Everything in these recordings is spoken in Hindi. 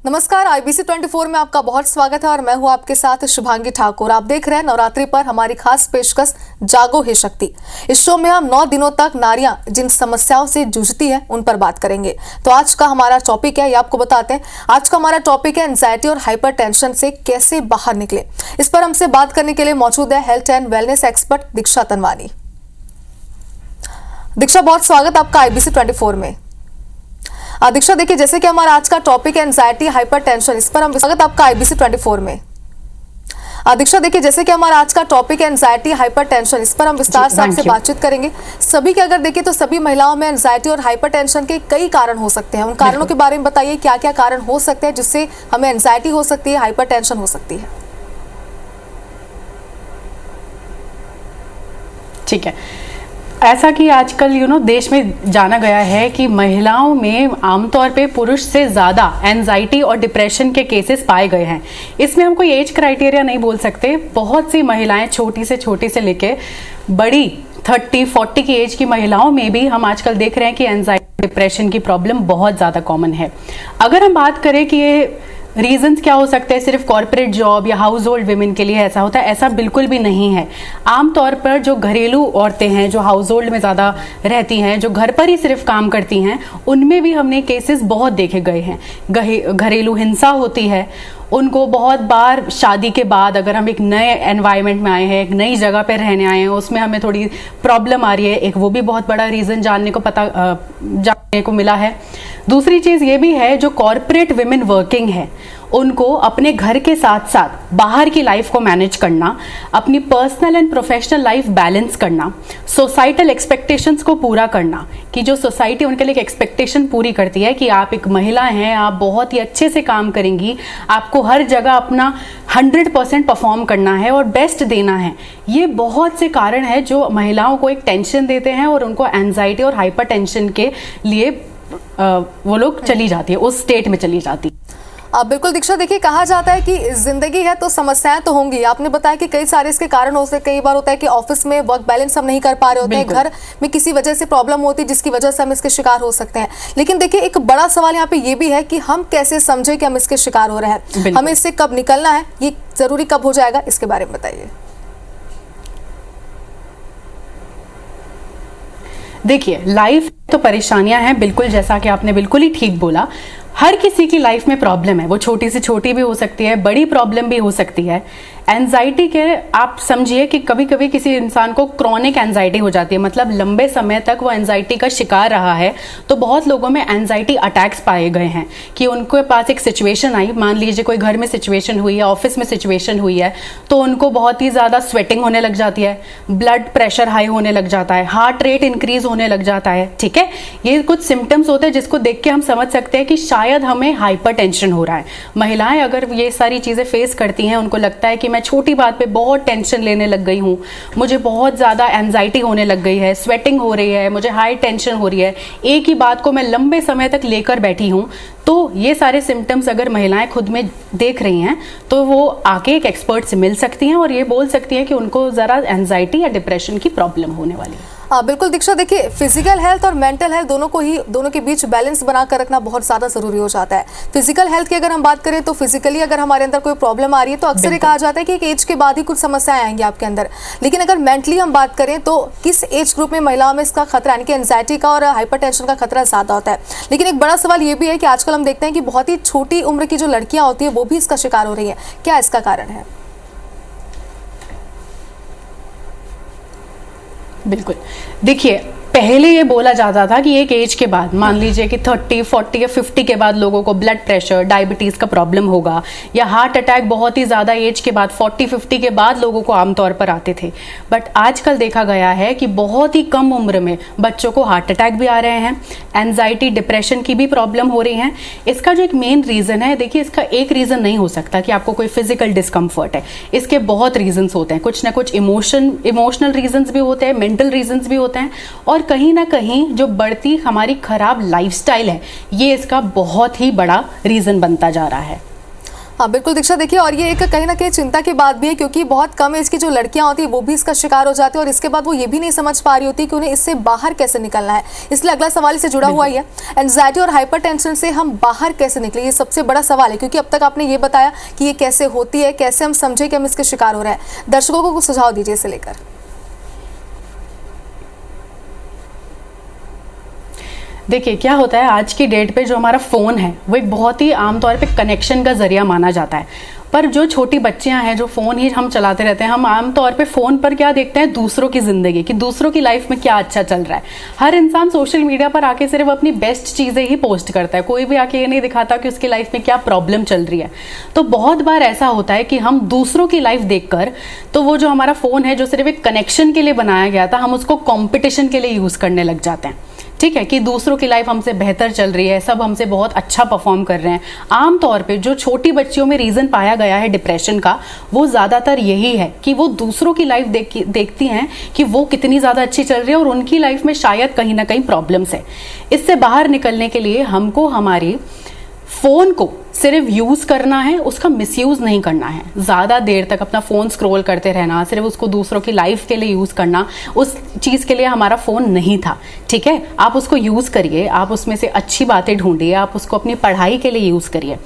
नमस्कार, IBC 24 में आपका बहुत स्वागत है और मैं हूं आपके साथ शुभांगी ठाकुर। आप देख रहे हैं नवरात्रि पर हमारी खास पेशकश जागो हे शक्ति। इस शो में हम 9 दिनों तक नारियां जिन समस्याओं से जूझती हैं उन पर बात करेंगे। तो आज का हमारा टॉपिक है, ये आपको बताते हैं। आज का हमारा टॉपिक है एंजाइटी और हाइपर टेंशन से कैसे बाहर निकले। इस पर हमसे बात करने के लिए मौजूद है हेल्थ एंड वेलनेस एक्सपर्ट दीक्षा तनवानी। दीक्षा, बहुत स्वागत आपका IBC 24 में। दीक्षा, देखिए जैसे कि हमारा आज का टॉपिक है एंजाइटी हाइपर टेंशन, इस पर हम स्वागत आपका IBC 24 में। दीक्षा, देखिए जैसे कि हमारा आज का टॉपिक है एंजाइटी हाइपर टेंशन, इस पर हम विस्तार से आपसे बातचीत करेंगे। सभी के अगर देखें तो सभी महिलाओं में एंजाइटी और हाइपर टेंशन के कई कारण हो सकते हैं। उन कारणों के बारे में बताइए, क्या क्या कारण हो सकते हैं जिससे हमें एंजाइटी हो सकती है, हाइपर टेंशन हो सकती है। ठीक है, ऐसा कि आजकल देश में जाना गया है कि महिलाओं में आमतौर पे पुरुष से ज़्यादा एंजाइटी और डिप्रेशन के केसेस पाए गए हैं। इसमें हम कोई एज क्राइटेरिया नहीं बोल सकते। बहुत सी महिलाएं छोटी से लेके बड़ी 30-40 की एज की महिलाओं में भी हम आजकल देख रहे हैं कि एंजाइटी डिप्रेशन की प्रॉब्लम बहुत ज़्यादा कॉमन है। अगर हम बात करें कि ये रीजंस क्या हो सकते हैं, सिर्फ कॉर्पोरेट जॉब या हाउस होल्ड विमेन के लिए ऐसा होता है, ऐसा बिल्कुल भी नहीं है। आमतौर पर जो घरेलू औरतें हैं, जो हाउस होल्ड में ज़्यादा रहती हैं, जो घर पर ही सिर्फ काम करती हैं, उनमें भी हमने केसेस बहुत देखे गए हैं। घरेलू हिंसा होती है उनको बहुत बार। शादी के बाद अगर हम एक नए एनवायरनमेंट में आए हैं, एक नई जगह पर रहने आए हैं, उसमें हमें थोड़ी प्रॉब्लम आ रही है, एक वो भी बहुत बड़ा रीज़न जानने को मिला है। दूसरी चीज़ ये भी है, जो कॉर्पोरेट विमेन वर्किंग है उनको अपने घर के साथ साथ बाहर की लाइफ को मैनेज करना, अपनी personal and professional life balance करना, सोसाइटल एक्सपेक्टेशंस को पूरा करना, कि जो सोसाइटी उनके लिए एक एक्सपेक्टेशन पूरी करती है कि आप एक महिला हैं, आप बहुत ही अच्छे से काम करेंगी, आपको हर जगह अपना 100% परफॉर्म करना है और बेस्ट देना है। ये बहुत से कारण हैं जो महिलाओं को एक टेंशन देते हैं और उनको एंजाइटी और हाइपर टेंशन के लिए वो लोग चली जाती है, उस स्टेट में चली जाती है। बिल्कुल दीक्षा, देखिए कहा जाता है कि जिंदगी है तो समस्याएं तो होंगी। आपने बताया कि कई सारे इसके कारण हो सकते हैं। कई बार होता है कि ऑफिस में वर्क बैलेंस हम नहीं कर पा रहे होते हैं, घर में किसी वजह से प्रॉब्लम होती है जिसकी वजह से हम इसके शिकार हो सकते हैं। लेकिन देखिए एक बड़ा सवाल यहाँ पे ये भी है कि हम कैसे समझे कि हम इसके शिकार हो रहे हैं, हमें इससे कब निकलना है, ये जरूरी कब हो जाएगा, इसके बारे में बताइए। देखिए, लाइफ तो परेशानियां हैं, बिल्कुल जैसा कि आपने बिल्कुल ही ठीक बोला। हर किसी की लाइफ में प्रॉब्लम है, वो छोटी से छोटी भी हो सकती है, बड़ी प्रॉब्लम भी हो सकती है। एंजाइटी के आप समझिए कि कभी कभी किसी इंसान को क्रॉनिक एंजाइटी हो जाती है, मतलब लंबे समय तक वो एंजाइटी का शिकार रहा है। तो बहुत लोगों में एंजाइटी अटैक्स पाए गए हैं कि उनके पास एक सिचुएशन आई, मान लीजिए कोई घर में सिचुएशन हुई है, ऑफिस में सिचुएशन हुई है, तो उनको बहुत ही ज़्यादा स्वेटिंग होने लग जाती है, ब्लड प्रेशर हाई होने लग जाता है, हार्ट रेट इंक्रीज होने लग जाता है। ठीक है, ये कुछ सिम्टम्स होते हैं जिसको देख के हम समझ सकते हैं कि शायद हमें हाइपर टेंशन हो रहा है। महिलाएं अगर ये सारी चीज़ें फेस करती हैं, उनको लगता है कि मैं छोटी बात पे बहुत टेंशन लेने लग गई हूँ, मुझे बहुत ज़्यादा एंजाइटी होने लग गई है, स्वेटिंग हो रही है, मुझे हाई टेंशन हो रही है, एक ही बात को मैं लंबे समय तक लेकर बैठी हूँ, तो ये सारे सिम्टम्स अगर महिलाएं खुद में देख रही हैं तो वो आके एक एक्सपर्ट से मिल सकती हैं और ये बोल सकती हैं कि उनको ज़रा एंजाइटी या डिप्रेशन की प्रॉब्लम होने वाली है। बिल्कुल दीक्षा, देखिए फिजिकल हेल्थ और मेंटल हेल्थ दोनों के बीच बैलेंस बनाकर रखना बहुत ज़्यादा ज़रूरी हो जाता है। फिजिकल हेल्थ की अगर हम बात करें तो फिजिकली अगर हमारे अंदर कोई प्रॉब्लम आ रही है तो अक्सर ये कहा जाता है कि एक एज के बाद ही कुछ समस्याएं आएंगी आपके अंदर। लेकिन अगर मेंटली हम बात करें तो किस एज ग्रुप में महिलाओं में इसका खतरा, यानी कि एंजाइटी का और हाइपर टेंशन का खतरा ज़्यादा होता है। लेकिन एक बड़ा सवाल ये भी है कि आजकल हम देखते हैं कि बहुत ही छोटी उम्र की जो लड़कियाँ होती है वो भी इसका शिकार हो रही है। क्या इसका कारण है? बिल्कुल, देखिए पहले ये बोला जाता था कि एक एज के बाद, मान लीजिए कि 30, 40 या 50 के बाद लोगों को ब्लड प्रेशर, डायबिटीज़ का प्रॉब्लम होगा, या हार्ट अटैक बहुत ही ज़्यादा एज के बाद 40-50 के बाद लोगों को आमतौर पर आते थे। बट आजकल देखा गया है कि बहुत ही कम उम्र में बच्चों को हार्ट अटैक भी आ रहे हैं, एंजाइटी डिप्रेशन की भी प्रॉब्लम हो रही है। इसका जो एक मेन रीज़न है, देखिए इसका एक रीज़न नहीं हो सकता कि आपको कोई फिजिकल डिस्कम्फर्ट है, इसके बहुत रीजन्स होते हैं। कुछ ना कुछ इमोशनल रीजन्स भी होते हैं, मेंटल रीजन्स भी होते हैं, और कहीं ना कहीं जो बढ़ती हमारी खराब लाइफस्टाइल है, ये इसका बहुत ही बड़ा रीजन बनता जा रहा है। हाँ बिल्कुल दीक्षा, देखिए और ये एक कहीं ना कहीं चिंता की बात भी है, क्योंकि बहुत कम एज की जो लड़कियां होती है वो भी इसका शिकार हो जाती है और इसके बाद वो ये भी नहीं समझ पा रही होती कि उन्हें इससे बाहर कैसे निकलना है। इसलिए अगला सवाल इससे जुड़ा हुआ ही है, एंजाइटी और हाइपरटेंशन से हम बाहर कैसे निकले, ये सबसे बड़ा सवाल है। क्योंकि अब तक आपने ये बताया कि ये कैसे होती है, कैसे हम समझे कि हम इसके शिकार हो रहे हैं। दर्शकों को कुछ सुझाव दीजिए इसे लेकर। देखिए क्या होता है, आज की डेट पे जो हमारा फ़ोन है वो एक बहुत ही आमतौर पे कनेक्शन का जरिया माना जाता है। पर जो छोटी बच्चियां हैं जो फ़ोन ही हम चलाते रहते हैं, हम आमतौर पे फ़ोन पर क्या देखते हैं, दूसरों की ज़िंदगी कि दूसरों की लाइफ में क्या अच्छा चल रहा है। हर इंसान सोशल मीडिया पर आके सिर्फ अपनी बेस्ट चीज़ें ही पोस्ट करता है, कोई भी आके ये नहीं दिखाता कि उसकी लाइफ में क्या प्रॉब्लम चल रही है। तो बहुत बार ऐसा होता है कि हम दूसरों की लाइफ देखकर, तो वो जो हमारा फ़ोन है जो सिर्फ एक कनेक्शन के लिए बनाया गया था, हम उसको कॉम्पिटिशन के लिए यूज़ करने लग जाते हैं। ठीक है कि दूसरों की लाइफ हमसे बेहतर चल रही है, सब हमसे बहुत अच्छा परफॉर्म कर रहे हैं। आमतौर पे जो छोटी बच्चियों में रीजन पाया गया है डिप्रेशन का, वो ज्यादातर यही है कि वो दूसरों की लाइफ देखती हैं कि वो कितनी ज्यादा अच्छी चल रही है और उनकी लाइफ में शायद कहीं ना कहीं प्रॉब्लम्स है। इससे बाहर निकलने के लिए हमको हमारी फोन को सिर्फ यूज करना है, उसका मिसयूज नहीं करना है। ज्यादा देर तक अपना फोन स्क्रॉल करते रहना, सिर्फ उसको दूसरों की लाइफ के लिए यूज करना, उस चीज के लिए हमारा फोन नहीं था। ठीक है, आप उसको यूज करिए, आप उसमें से अच्छी बातें ढूंढिए, आप उसको अपनी पढ़ाई के लिए यूज करिए।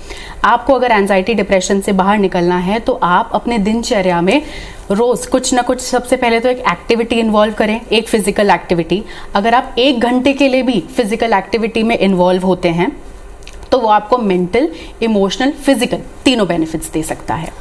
आपको अगर एंजाइटी डिप्रेशन से बाहर निकलना है तो आप अपने दिनचर्या में रोज कुछ ना कुछ, सबसे पहले तो एक एक्टिविटी इन्वॉल्व करें, एक फिजिकल एक्टिविटी। अगर आप 1 घंटे के लिए भी फिजिकल एक्टिविटी में इन्वॉल्व होते हैं तो वो आपको मेंटल, इमोशनल, फिजिकल तीनों बेनिफिट्स दे सकता है।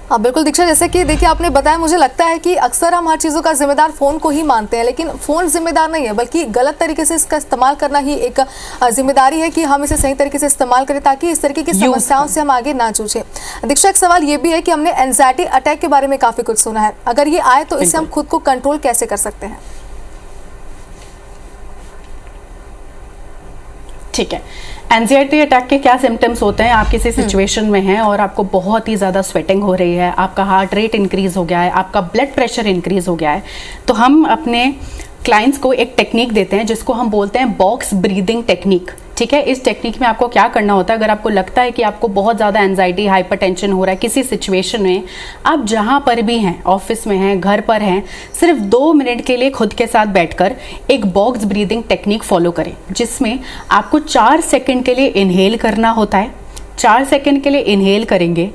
हाँ बिल्कुल दीक्षा, जैसे कि देखिए आपने बताया, मुझे लगता है कि अक्सर हम हर चीज़ों का जिम्मेदार फ़ोन को ही मानते हैं, लेकिन फ़ोन जिम्मेदार नहीं है, बल्कि गलत तरीके से इसका इस्तेमाल करना ही एक जिम्मेदारी है कि हम इसे सही तरीके से इस्तेमाल करें ताकि इस तरीके की समस्याओं से हम आगे ना जूझें। दीक्षा, एक सवाल ये भी है कि हमने एंजाइटी अटैक के बारे में काफ़ी कुछ सुना है, अगर ये आए तो इसे हम खुद को कंट्रोल कैसे कर सकते हैं? ठीक है, एंजाइटी अटैक के क्या सिम्टम्स होते हैं? आप किसी सिचुएशन में हैं और आपको बहुत ही ज़्यादा स्वेटिंग हो रही है, आपका हार्ट रेट इंक्रीज हो गया है, आपका ब्लड प्रेशर इंक्रीज हो गया है, तो हम अपने क्लाइंट्स को एक टेक्निक देते हैं जिसको हम बोलते हैं बॉक्स ब्रीदिंग टेक्निक। ठीक है, इस टेक्निक में आपको क्या करना होता है, अगर आपको लगता है कि आपको बहुत ज़्यादा एंजाइटी, हाइपरटेंशन हो रहा है किसी सिचुएशन में, आप जहाँ पर भी हैं, ऑफिस में हैं, घर पर हैं, सिर्फ 2 मिनट के लिए खुद के साथ बैठकर एक बॉक्स ब्रीदिंग टेक्निक फॉलो करें, जिसमें आपको 4 सेकंड के लिए इनहेल करना होता है। 4 सेकंड के लिए इनहेल करेंगे,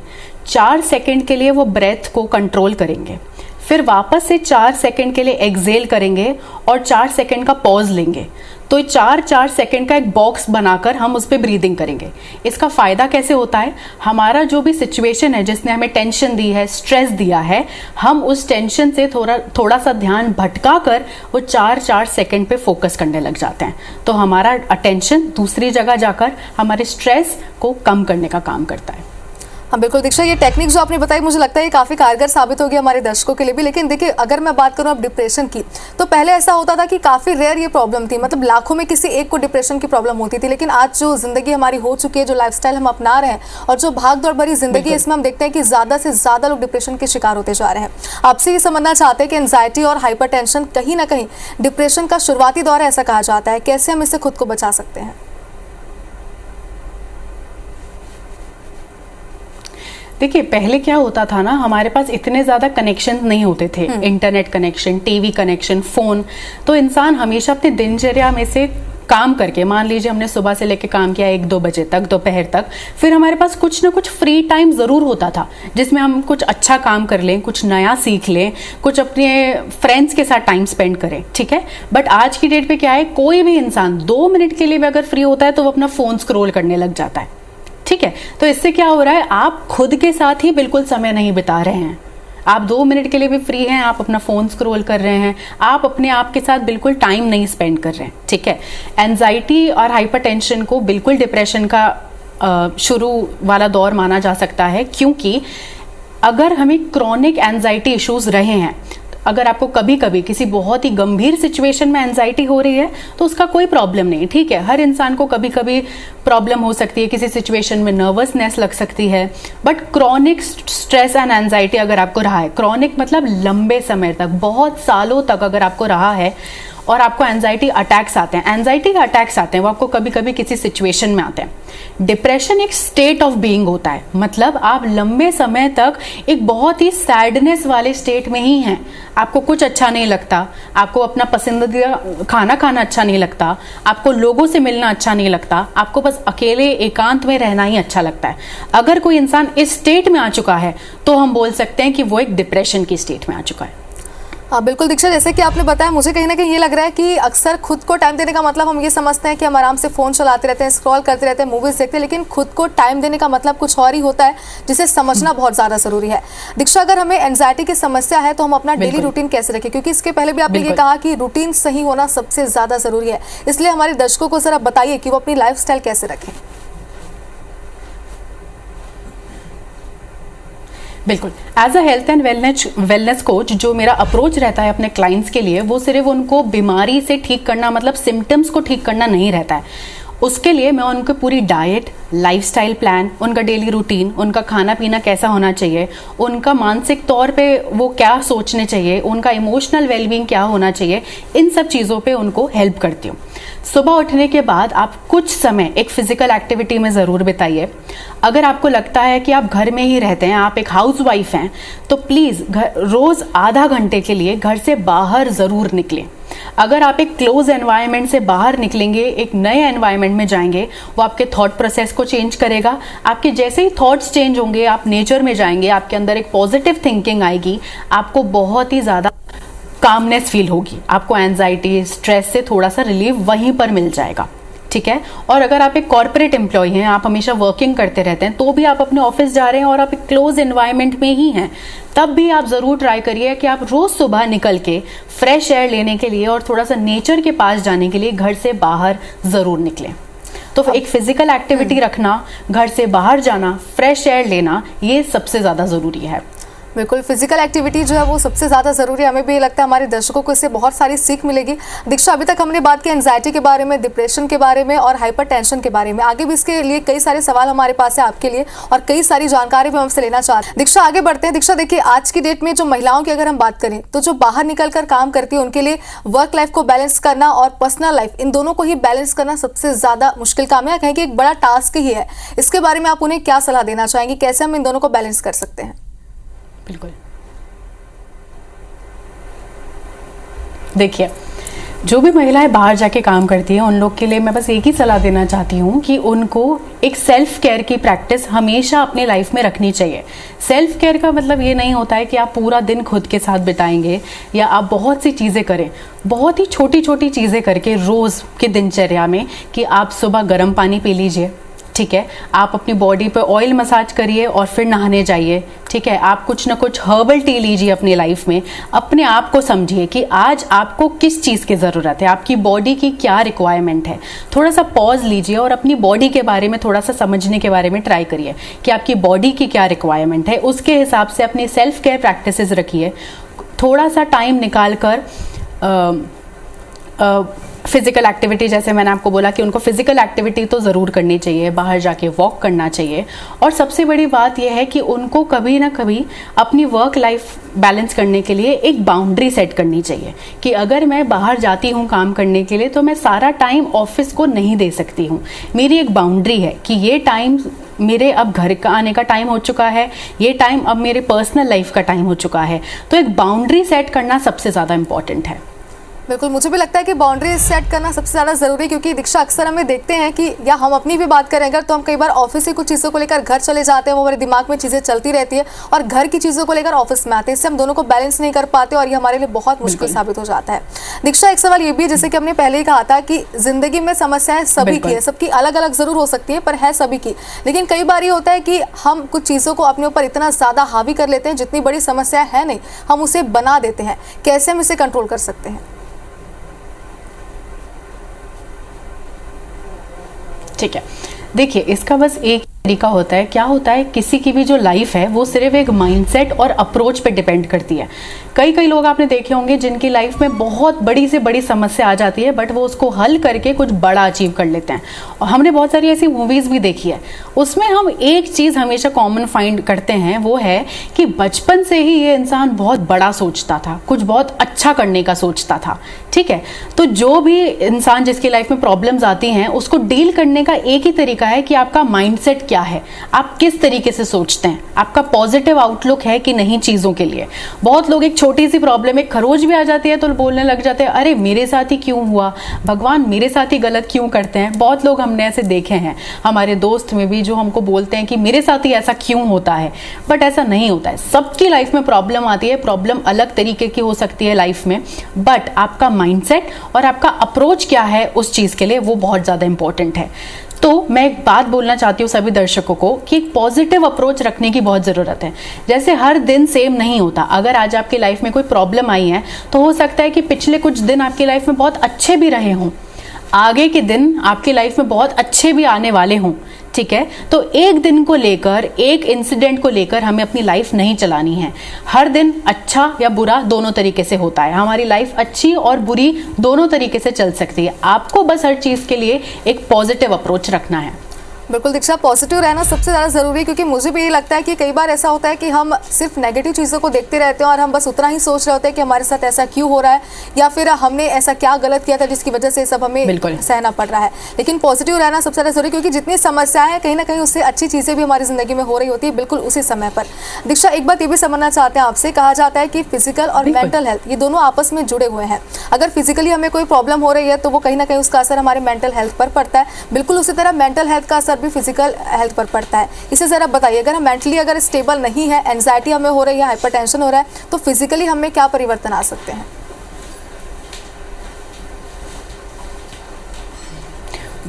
4 सेकंड के लिए वो ब्रेथ को कंट्रोल करेंगे, फिर वापस से 4 सेकंड के लिए एक्सहेल करेंगे और 4 सेकंड का पॉज लेंगे। तो 4-4 सेकंड का एक बॉक्स बनाकर हम उस पर ब्रीदिंग करेंगे। इसका फ़ायदा कैसे होता है, हमारा जो भी सिचुएशन है जिसने हमें टेंशन दी है, स्ट्रेस दिया है, हम उस टेंशन से थोड़ा सा ध्यान भटका कर वो 4-4 सेकंड पे फोकस करने लग जाते हैं। तो हमारा अटेंशन दूसरी जगह जाकर हमारे स्ट्रेस को कम करने का काम करता है। हाँ बिल्कुल दीक्षा, ये टेक्निक जो आपने बताई मुझे लगता है ये काफ़ी कारगर साबित होगी हमारे दर्शकों के लिए भी। लेकिन देखिए अगर मैं बात करूँ अब डिप्रेशन की, तो पहले ऐसा होता था कि काफ़ी रेयर ये प्रॉब्लम थी, मतलब लाखों में किसी एक को डिप्रेशन की प्रॉब्लम होती थी। लेकिन आज जो ज़िंदगी हमारी हो चुकी है, जो लाइफस्टाइल हम अपना रहे हैं और जो भाग दौड़ भरी जिंदगी है, इसमें हम देखते हैं कि ज़्यादा से ज़्यादा लोग डिप्रेशन के शिकार होते जा रहे हैं। आपसे ये समझना चाहते हैं कि एंजाइटी और हाइपरटेंशन कहीं ना कहीं डिप्रेशन का शुरुआती दौर है, ऐसा कहा जाता है, कैसे हम इससे खुद को बचा सकते हैं? देखिए पहले क्या होता था ना, हमारे पास इतने ज़्यादा कनेक्शन नहीं होते थे, internet connection, TV connection, phone. तो इंसान हमेशा अपने दिनचर्या में से काम करके, मान लीजिए हमने सुबह से लेके काम किया 1-2 बजे तक, दोपहर तक, फिर हमारे पास कुछ ना कुछ फ्री टाइम ज़रूर होता था जिसमें हम कुछ अच्छा काम कर लें, कुछ नया सीख लें, कुछ अपने फ्रेंड्स के साथ टाइम स्पेंड करें। ठीक है, बट आज की डेट पे क्या है, कोई भी इंसान 2 मिनट के लिए भी अगर फ्री होता है तो वो अपना फ़ोन स्क्रॉल करने लग जाता है। ठीक है, तो इससे क्या हो रहा है, आप खुद के साथ ही बिल्कुल समय नहीं बिता रहे हैं। आप 2 मिनट के लिए भी फ्री हैं, आप अपना फ़ोन स्क्रॉल कर रहे हैं, आप अपने आप के साथ बिल्कुल टाइम नहीं स्पेंड कर रहे हैं। ठीक है, एंजाइटी और हाइपरटेंशन को बिल्कुल डिप्रेशन का शुरू वाला दौर माना जा सकता है, क्योंकि अगर हमें क्रॉनिक एंजाइटी इश्यूज रहे हैं, अगर आपको कभी कभी किसी बहुत ही गंभीर सिचुएशन में एंजाइटी हो रही है तो उसका कोई प्रॉब्लम नहीं। ठीक है, हर इंसान को कभी कभी प्रॉब्लम हो सकती है, किसी सिचुएशन में नर्वसनेस लग सकती है, but chronic stress and anxiety अगर आपको रहा है, क्रॉनिक मतलब लंबे समय तक, बहुत सालों तक अगर आपको रहा है और आपको एंजाइटी अटैक्स आते हैं, एंजाइटी के अटैक्स आते हैं, वो आपको कभी कभी किसी सिचुएशन में आते हैं। डिप्रेशन एक स्टेट ऑफ बीइंग होता है, मतलब आप लंबे समय तक एक बहुत ही सैडनेस वाले स्टेट में ही हैं। आपको कुछ अच्छा नहीं लगता, आपको अपना पसंदीदा खाना खाना अच्छा नहीं लगता, आपको लोगों से मिलना अच्छा नहीं लगता, आपको बस अकेले एकांत में रहना ही अच्छा लगता है। अगर कोई इंसान इस स्टेट में आ चुका है तो हम बोल सकते हैं कि वो एक डिप्रेशन की स्टेट में आ चुका है। हाँ बिल्कुल दीक्षा, जैसे कि आपने बताया, मुझे कहीं ना कहीं ये लग रहा है कि अक्सर खुद को टाइम देने का मतलब हम ये समझते हैं कि हम आराम से फ़ोन चलाते रहते हैं, स्क्रॉल करते रहते हैं, मूवीज़ देखते हैं, लेकिन खुद को टाइम देने का मतलब कुछ और ही होता है, जिसे समझना बहुत ज़्यादा ज़रूरी है। दीक्षा, अगर हमें एंजाइटी की समस्या है तो हम अपना डेली रूटीन कैसे रखें, क्योंकि इसके पहले भी आपने ये कहा कि रूटीन सही होना सबसे ज़्यादा ज़रूरी है, इसलिए हमारे दर्शकों को ज़रा बताइए कि वो अपनी लाइफस्टाइल कैसे रखें। बिल्कुल, as a health and wellness coach जो मेरा अप्रोच रहता है अपने क्लाइंट्स के लिए, वो सिर्फ उनको बीमारी से ठीक करना, मतलब सिम्टम्स को ठीक करना नहीं रहता है। उसके लिए मैं उनको पूरी डाइट, लाइफस्टाइल प्लान, उनका डेली रूटीन, उनका खाना पीना कैसा होना चाहिए, उनका मानसिक तौर पे वो क्या सोचने चाहिए, उनका इमोशनल वेलबींग क्या होना चाहिए, इन सब चीज़ों पे उनको हेल्प करती हूँ। सुबह उठने के बाद आप कुछ समय एक फिजिकल एक्टिविटी में ज़रूर बिताइए। अगर आपको लगता है कि आप घर में ही रहते हैं, आप एक हाउसवाइफ हैं, तो प्लीज़ रोज़ आधा घंटे के लिए घर से बाहर ज़रूर निकलें। अगर आप एक क्लोज एनवायरनमेंट से बाहर निकलेंगे, एक नए एनवायरनमेंट में जाएंगे, वो आपके थॉट प्रोसेस को चेंज करेगा। आपके जैसे ही थॉट्स चेंज होंगे, आप नेचर में जाएंगे, आपके अंदर एक पॉजिटिव थिंकिंग आएगी, आपको बहुत ही ज़्यादा कामनेस फील होगी, आपको एंजाइटी, स्ट्रेस से थोड़ा सा रिलीफ वहीं पर मिल जाएगा। ठीक है। और अगर आप एक कॉर्पोरेट एम्प्लॉय हैं, आप हमेशा वर्किंग करते रहते हैं, तो भी आप अपने ऑफिस जा रहे हैं और आप एक क्लोज एनवायरनमेंट में ही हैं, तब भी आप ज़रूर ट्राई करिए कि आप रोज़ सुबह निकल के फ्रेश एयर लेने के लिए और थोड़ा सा नेचर के पास जाने के लिए घर से बाहर ज़रूर निकलें। तो एक फिजिकल एक्टिविटी रखना, घर से बाहर जाना, फ्रेश एयर लेना, ये सबसे ज़्यादा ज़रूरी है। बिल्कुल, फिजिकल एक्टिविटी जो है वो सबसे ज़्यादा ज़रूरी है। हमें भी ये लगता है हमारे दर्शकों को इससे बहुत सारी सीख मिलेगी। दीक्षा, अभी तक हमने बात की एंजाइटी के बारे में, डिप्रेशन के बारे में और हाइपरटेंशन के बारे में। आगे भी इसके लिए कई सारे सवाल हमारे पास है आपके लिए और कई सारी जानकारी भी हम आपसे लेना चाहते हैं। दीक्षा, आगे बढ़ते हैं। दीक्षा, देखिए, आज की डेट में जो महिलाओं की अगर हम बात करें तो जो बाहर निकल कर काम करती है, उनके लिए वर्क लाइफ को बैलेंस करना और पर्सनल लाइफ, इन दोनों को ही बैलेंस करना सबसे ज़्यादा मुश्किल काम है, कहें कि एक बड़ा टास्क ही है। इसके बारे में आप उन्हें क्या सलाह देना चाहेंगे, कैसे हम इन दोनों को बैलेंस कर सकते हैं? बिल्कुल, देखिए, जो भी महिलाएं बाहर जाके काम करती हैं, उन लोग के लिए मैं बस एक ही सलाह देना चाहती हूँ कि उनको एक सेल्फ केयर की प्रैक्टिस हमेशा अपने लाइफ में रखनी चाहिए। सेल्फ केयर का मतलब ये नहीं होता है कि आप पूरा दिन खुद के साथ बिताएंगे या आप बहुत सी चीज़ें करें, बहुत ही छोटी छोटी चीज़ें करके रोज़ की दिनचर्या में, कि आप सुबह गर्म पानी पी लीजिए, ठीक है, आप अपनी बॉडी पे ऑयल मसाज करिए और फिर नहाने जाइए, ठीक है, आप कुछ ना कुछ हर्बल टी लीजिए अपनी लाइफ में। अपने आप को समझिए कि आज आपको किस चीज़ की ज़रूरत है, आपकी बॉडी की क्या रिक्वायरमेंट है। थोड़ा सा पॉज लीजिए और अपनी बॉडी के बारे में थोड़ा सा समझने के बारे में ट्राई करिए कि आपकी बॉडी की क्या रिक्वायरमेंट है। उसके हिसाब से अपनी सेल्फ केयर प्रैक्टिसेस रखिए। थोड़ा सा टाइम निकाल कर फिजिकल एक्टिविटी, जैसे मैंने आपको बोला कि उनको फिजिकल एक्टिविटी तो ज़रूर करनी चाहिए, बाहर जाके वॉक करना चाहिए। और सबसे बड़ी बात यह है कि उनको कभी ना कभी अपनी वर्क लाइफ बैलेंस करने के लिए एक बाउंड्री सेट करनी चाहिए कि अगर मैं बाहर जाती हूँ काम करने के लिए तो मैं सारा टाइम ऑफिस को नहीं दे सकती हूँ। मेरी एक बाउंड्री है कि ये टाइम मेरे अब घर का आने का टाइम हो चुका है, ये टाइम अब मेरे पर्सनल लाइफ का टाइम हो चुका है। तो एक बाउंड्री सेट करना सबसे ज़्यादा इम्पॉर्टेंट है। बिल्कुल, मुझे भी लगता है कि बाउंड्री सेट करना सबसे ज़्यादा ज़रूरी है, क्योंकि दीक्षा, अक्सर हमें देखते हैं कि, या हम अपनी भी बात करें अगर, तो हम कई बार ऑफिस से कुछ चीज़ों को लेकर घर चले जाते हैं, वो हमारे दिमाग में चीज़ें चलती रहती है, और घर की चीज़ों को लेकर ऑफिस में आते हैं। इससे हम दोनों को बैलेंस नहीं कर पाते और ये हमारे लिए बहुत मुश्किल साबित हो जाता है। दीक्षा, एक सवाल ये भी, जैसे कि हमने पहले ही कहा था कि जिंदगी में समस्याएं सभी की है, सबकी अलग अलग ज़रूर हो सकती है, पर है सभी की। लेकिन कई बार ये होता है कि हम कुछ चीज़ों को अपने ऊपर इतना ज़्यादा हावी कर लेते हैं, जितनी बड़ी समस्या है नहीं, हम उसे बना देते हैं। कैसे हम इसे कंट्रोल कर सकते हैं? ठीक है, देखिए, इसका बस एक तरीका होता है। क्या होता है, किसी की भी जो लाइफ है वो सिर्फ एक माइंडसेट और अप्रोच पे डिपेंड करती है। कई लोग आपने देखे होंगे जिनकी लाइफ में बहुत बड़ी से बड़ी समस्या आ जाती है, बट वो उसको हल करके कुछ बड़ा अचीव कर लेते हैं। और हमने बहुत सारी ऐसी मूवीज़ भी देखी है, उसमें हम एक चीज़ हमेशा कॉमन फाइंड करते हैं, वो है कि बचपन से ही ये इंसान बहुत बड़ा सोचता था, कुछ बहुत अच्छा करने का सोचता था। ठीक है, तो जो भी इंसान जिसकी लाइफ में प्रॉब्लम्स आती हैं उसको डील करने का एक ही तरीका है कि आपका माइंडसेट क्या है, आप किस तरीके से सोचते हैं, आपका पॉजिटिव आउटलुक है कि नहीं चीज़ों के लिए। बहुत लोग एक छोटी सी प्रॉब्लम, एक खरोच भी आ जाती है तो बोलने लग जाते हैं, अरे मेरे साथ ही क्यों हुआ, भगवान मेरे साथ ही गलत क्यों करते हैं। बहुत लोग हमने ऐसे देखे हैं, हमारे दोस्त में भी, जो हमको बोलते हैं कि मेरे साथ ही ऐसा क्यों होता है। बट ऐसा नहीं होता है, सबकी लाइफ में प्रॉब्लम आती है, प्रॉब्लम अलग तरीके की हो सकती है लाइफ में, बट आपका माइंडसेट और आपका अप्रोच क्या है उस चीज़ के लिए, वो बहुत ज़्यादा इंपॉर्टेंट है। तो मैं एक बात बोलना चाहती हूँ सभी दर्शकों को कि एक पॉजिटिव अप्रोच रखने की बहुत ज़रूरत है। जैसे हर दिन सेम नहीं होता, अगर आज आपकी लाइफ में कोई प्रॉब्लम आई है तो हो सकता है कि पिछले कुछ दिन आपकी लाइफ में बहुत अच्छे भी रहे हों, आगे के दिन आपकी लाइफ में बहुत अच्छे भी आने वाले हों। ठीक है, तो एक दिन को लेकर, एक इंसिडेंट को लेकर हमें अपनी लाइफ नहीं चलानी है। हर दिन अच्छा या बुरा दोनों तरीके से होता है, हमारी लाइफ अच्छी और बुरी दोनों तरीके से चल सकती है। आपको बस हर चीज़ के लिए एक पॉजिटिव अप्रोच रखना है। बिल्कुल दीक्षा, पॉजिटिव रहना सबसे ज़्यादा ज़रूरी है, क्योंकि मुझे भी ये लगता है कि कई बार ऐसा होता है कि हम सिर्फ नेगेटिव चीज़ों को देखते रहते हैं और हम बस उतना ही सोच रहे होते हैं कि हमारे साथ ऐसा क्यों हो रहा है, या फिर हमने ऐसा क्या गलत किया था जिसकी वजह से सब हमें सहना पड़ रहा है। लेकिन पॉजिटिव रहना सबसे ज़्यादा ज़रूरी, क्योंकि जितनी समस्याएं हैं कहीं ना कहीं उससे अच्छी चीज़ें भी हमारी ज़िंदगी में हो रही होती है बिल्कुल उसी समय पर। दीक्षा, एक बात ये भी समझना चाहते हैं आपसे, कहा जाता है कि फिजिकल और मेंटल हेल्थ ये दोनों आपस में जुड़े हुए हैं। अगर फिजिकली हमें कोई प्रॉब्लम हो रही है तो वो कहीं ना कहीं उसका असर हमारे मेंटल हेल्थ पर पड़ता है, बिल्कुल उसी तरह मेंटल हेल्थ का असर भी फिजिकल हेल्थ पर पड़ता है। इसे जरा बताइए, अगर हम मेंटली अगर स्टेबल नहीं है, एंजाइटी हमें हो रही है, हाइपरटेंशन हो रहा है, तो फिजिकली हमें क्या परिवर्तन आ सकते हैं?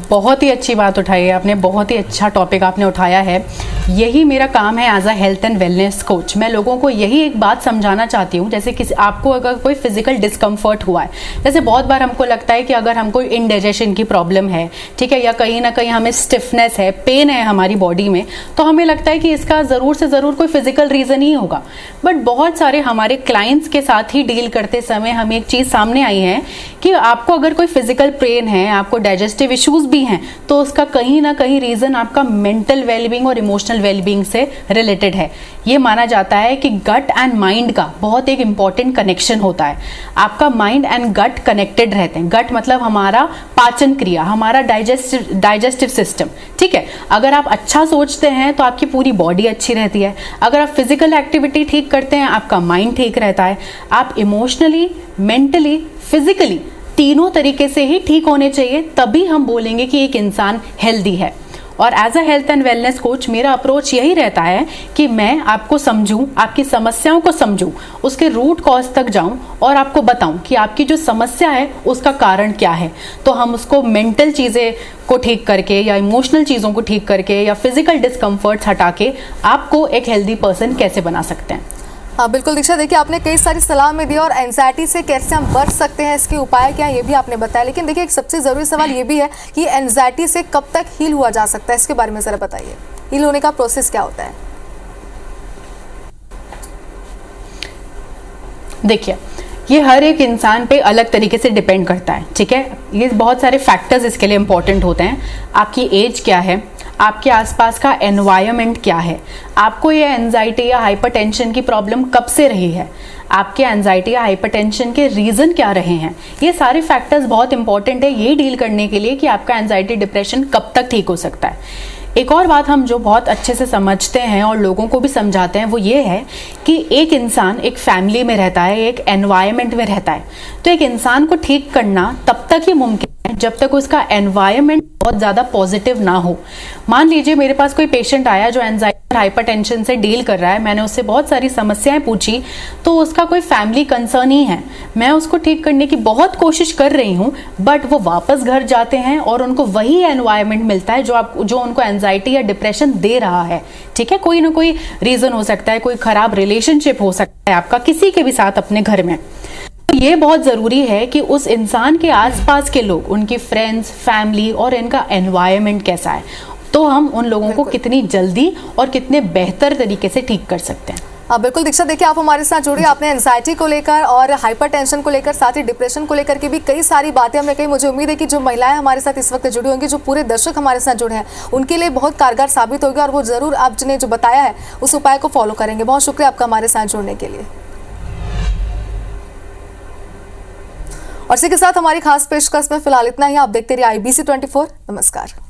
बहुत ही अच्छी बात उठाई है आपने, बहुत ही अच्छा टॉपिक आपने उठाया है। यही मेरा काम है as a health and wellness coach. मैं लोगों को यही एक बात समझाना चाहती हूँ, जैसे किसी आपको अगर कोई फिजिकल डिस्कम्फर्ट हुआ है, जैसे बहुत बार हमको लगता है कि अगर हमको इंडाइजेशन की प्रॉब्लम है, ठीक है, या कहीं ना कहीं हमें स्टिफनेस है, पेन है हमारी बॉडी में, तो हमें लगता है कि इसका ज़रूर से ज़रूर कोई फिजिकल रीज़न ही होगा। बट बहुत सारे हमारे क्लाइंट्स के साथ ही डील करते समय हमें एक चीज़ सामने आई है कि आपको अगर कोई फिजिकल पेन है, आपको डाइजेस्टिव इश्यूज भी हैं, तो उसका कहीं ना कहीं रीज़न आपका मेंटल वेलबींग और इमोशनल वेलबींग से रिलेटेड है। ये माना जाता है कि गट एंड माइंड का बहुत एक इंपॉर्टेंट कनेक्शन होता है। आपका माइंड एंड गट कनेक्टेड रहते हैं। गट मतलब हमारा पाचन क्रिया, हमारा डाइजेस्टिव सिस्टम। ठीक है, अगर आप अच्छा सोचते हैं तो आपकी पूरी बॉडी अच्छी रहती है। अगर आप फिजिकल एक्टिविटी ठीक करते हैं, आपका माइंड ठीक रहता है। आप इमोशनली, मेंटली, फिजिकली तीनों तरीके से ही ठीक होने चाहिए, तभी हम बोलेंगे कि एक इंसान हेल्दी है। और as a health and wellness coach मेरा अप्रोच यही रहता है कि मैं आपको समझूं, आपकी समस्याओं को समझूं, उसके रूट कॉज तक जाऊं और आपको बताऊं कि आपकी जो समस्या है उसका कारण क्या है। तो हम उसको मेंटल चीज़ें को ठीक करके या इमोशनल चीज़ों को ठीक करके या फिजिकल डिस्कम्फर्ट्स हटा के आपको एक हेल्दी पर्सन कैसे बना सकते हैं। हाँ बिल्कुल दीक्षा, देखिए आपने कई सारी सलाह में दी और एंजाइटी से कैसे हम बच सकते हैं, इसके उपाय क्या है ये भी आपने बताया। लेकिन देखिए एक सबसे ज़रूरी सवाल ये भी है कि एंजाइटी से कब तक हील हुआ जा सकता है, इसके बारे में ज़रा बताइए। हील होने का प्रोसेस क्या होता है? देखिए, ये हर एक इंसान पे अलग तरीके से डिपेंड करता है। ठीक है, ये बहुत सारे फैक्टर्स इसके लिए इंपॉर्टेंट होते हैं। आपकी एज क्या है, आपके आसपास का एनवायरनमेंट क्या है, आपको ये एंजाइटी या हाइपरटेंशन की प्रॉब्लम कब से रही है, आपके एंजाइटी या हाइपरटेंशन के रीज़न क्या रहे हैं। ये सारे फैक्टर्स बहुत इंपॉर्टेंट है ये डील करने के लिए कि आपका एंजाइटी डिप्रेशन कब तक ठीक हो सकता है। एक और बात हम जो बहुत अच्छे से समझते हैं और लोगों को भी समझाते हैं वो ये है कि एक इंसान एक फैमिली में रहता है, एक एनवायरनमेंट में रहता है। तो एक इंसान को ठीक करना तब तक ही मुमकिन है जब तक उसका एनवायरनमेंट बहुत ज़्यादा पॉजिटिव ना हो। मान लीजिए मेरे पास कोई पेशेंट आया जो एंजाइटी और हाइपरटेंशन से डील कर रहा है, मैंने उससे बहुत सारी समस्याएं पूछी, तो उसका कोई फैमिली कंसर्न ही है, मैं उसको ठीक करने की बहुत कोशिश कर रही हूँ, बट वो वापस घर जाते हैं और उनको वही एनवायरनमेंट मिलता है जो उनको एंजाइटी या डिप्रेशन दे रहा है। ठीक है, कोई ना कोई रीज़न हो सकता है, कोई खराब रिलेशनशिप हो सकता है आपका किसी के भी साथ अपने घर में। ये बहुत ज़रूरी है कि उस इंसान के आसपास के लोग, उनकी फ्रेंड्स, फैमिली और इनका एनवायरनमेंट कैसा है। तो हम उन लोगों को कितनी जल्दी और कितने बेहतर तरीके से ठीक कर सकते हैं। बिल्कुल दीक्षा, देखिए आप हमारे साथ जुड़े, आपने एंजाइटी को लेकर और हाइपरटेंशन को लेकर, साथ ही डिप्रेशन को लेकर के भी कई सारी बातें हमने कही। मुझे उम्मीद है कि जो महिलाएं हमारे साथ इस वक्त जुड़ी होंगी, जो पूरे दर्शक हमारे साथ जुड़े हैं, उनके लिए बहुत कारगर साबित होगी और वो जरूर आपने जो बताया है उस उपाय को फॉलो करेंगे। बहुत शुक्रिया आपका हमारे साथ जुड़ने के लिए। और इसी के साथ हमारी खास पेशकश में फिलहाल इतना ही। आप देखते रहिए IBC 24। नमस्कार।